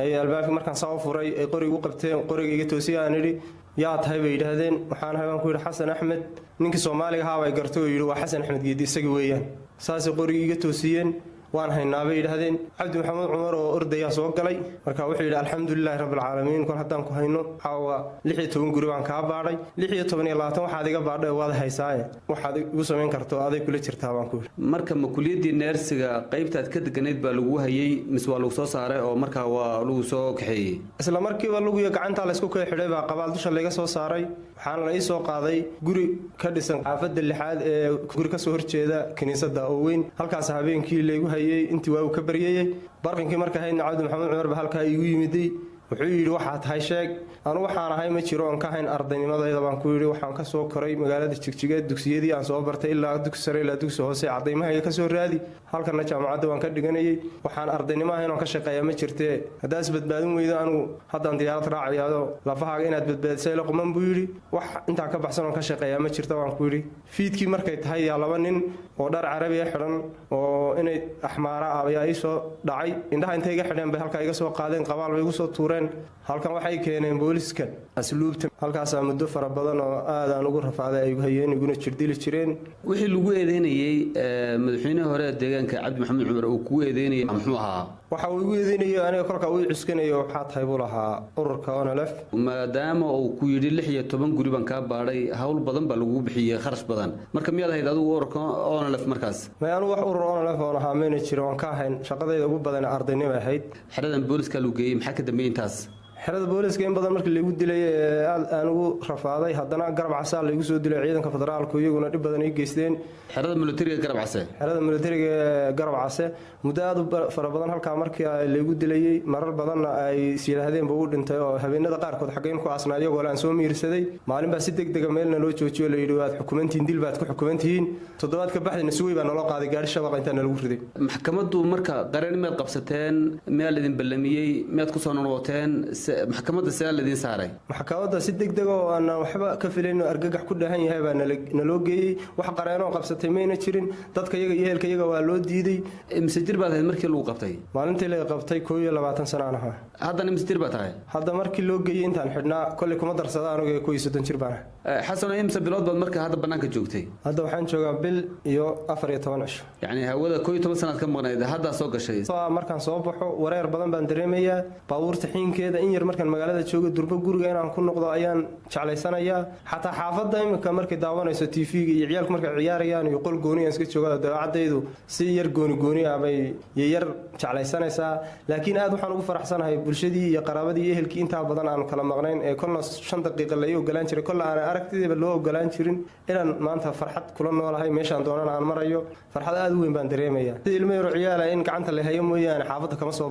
ay albaabka markaan soo furay ay qoriga u qabteen qoriga iga toosiyay aan idhi yaa tahay bay yidhaahdeen waxaan ahay baan ku yidhi xasan axmed ninkii soomaaliga ahaa bay gartay oo yidhi waa xasan axmed geedi isaga weeyaan saasay qoriga iga toosiyeen waan haynaa bay yidhaahdeen cabdi maxamed cumar oo ordayaa soo galay marka wuxuu yidhi alxamdulilaahi rabbilcaalamiin kol haddaan ku hayno caawa 16 guri baan kaa baadhay 16 iyo 20 waxaad iga baadhay waad haysaaye waxaad igu samayn karto aday kula jirtaa baan ku yidhi marka ma kuliyadii neersiga qaybtaad ka deganayd baa lagu hayay mise waa lagu soo saaray oo markaa waa lagu soo kaxeeyey isla markiiba lugiyo gacanta la isku kala xidhay baa qabaal dusha laga soo saaray waxaana la ii soo qaaday guri ka dhisan xaafadda lixaad ee guri ka soo horjeeda kiniisadda oo weyn halkaas habeenkii lagu hayay intii waa uu ka baryayay barqinkii marka haydna cabdi maxamed cumar ba halkaa igu yimiday wuxuu yidhi waxaad tahay sheeg anu waxaan ahay ma jiro oon ka hayn ardaynimadayda baan ku yidhi waxaan ka soo koray magaalada Jigjiga dugsiyadii aan soo bartay ilaa dugsi sare ilaa dugsi hoose cadaymaha ka soo raadi halkana jaamacadda waan ka dhiganayay waxaan ardaynimo ahayn oo ka shaqeeyaa ma jirtee hadaas badbaadin weydo anu haddaan diyaarad raacayo lafahaaga inaad badbaadisay la quman buu yidhi wax intaa ka baxsan oo ka shaqeeyaa ma jirto waan ku yidhi fiidkii markay tahay yaa laba nin oo dhar carabi ah xiran oo inay axmaara ayaa ii soo dhacay indhaha intay iga xidheen bay halkaa iga soo qaadeen qabaal bay igu soo tuureen halkan waxay keeneen booliska asluubta halkaas muddo fara badan oo aad aan ugu rafaaday ay hayeen iguna jirdili jireen wixii lagu eedeynayay madaxweynaha hore deegaanka cabdi maxamed cumar oo ku eedeynayay muxuu ahaa waxa uu igu eedeynayay aniga kolka uu cuskanayo waxaa tahay buu lahaa ururka ONLF maadaama uu ku yidhi 16 guri baan ka baadhay hawl badan baa lagu bixiyay kharash badan marka miyaad ahayd adigu ururka ONLF markaas ma anu wax urur ONLF oo ahaa manager oo ka ahayn shaqadayda ugu badan ardaynimo ahayd xeradan booliska lagu geeyay maxaa ka dambeeyay intaas xerada booliska in badan markii lagu dilay aan ugu rafaaday haddana garab casa lagu soo dilay ciidanka federaalku iyaguna dhib badan ay geysteen xerada militariga garab case muddo aad u fara badan halkaa markii lagu dilayay marar badanna ay yiraahdeen buu dhintay oo habeenada qaarkood xageen ku asnaa iyagoo aan soo miirsaday maalin baa si degdeg meelna loo joojiyo la yidhi waad xukumantiin dil baad ku xukumantiin toddobaad ka baxdina suway baa naloo qaaday gaari shabaq inta lagu riday maxkamaddu marka qareen meed qabsateen meel idin ballamiyay meed ku soo noqoteen maxkamadda sida ladin saaray maxkamadda si degdeg oo aan waxba ka filayno argagax ku dhahan yahay baa naloo geeyay wax qareeno qabsatay meena jirin dadka iyaga iyo ehelka iyaga waa loo diiday imsajir baad ahayd markii lagu qabtay maalintii la qabtay 21 sano aan ahaa haddana imsajir baad tahay hadda markii loo geeyay intaan xidhnaa kulli kuma darsada aniga 30 jir baan xasan imsa bilood baad marka hadda banaanka joogtay hadda waxaan joogaa bil iyo 14 cisho yani hawada 11 sanaad ka maqnayd hadda soo gashay markaan soo baxo wareer badan baan dareemayaa baabuurta xiinkeeda in yar markaan magaalada joogo durba guriga inaan ku noqdo ayaan jeclaysanayaa xataa xaafadda imika markay daawanayso TV-ga iyo ciyaalku markay ciyaarayaan iyo qol gooni aan iska joogaa dabeecadaydu si yar gooni bay yar jeclaysanaysaa laakiin aad waxaan ugu faraxsanahay bulshadii iyo qaraabadii iyo ehelkii inta badan aan kala maqnayn ee kolna 5 daqiiqo la ogolaan jiray kolna aan aragtideeba loo ogolaan jirin inaan maanta farxad kula noolahay meeshaan doonana aan marayo farxad aad u weyn baan dareemayaa ilmo yar ciyaala in gacanta la hayo mooyaan xaafadda kama soo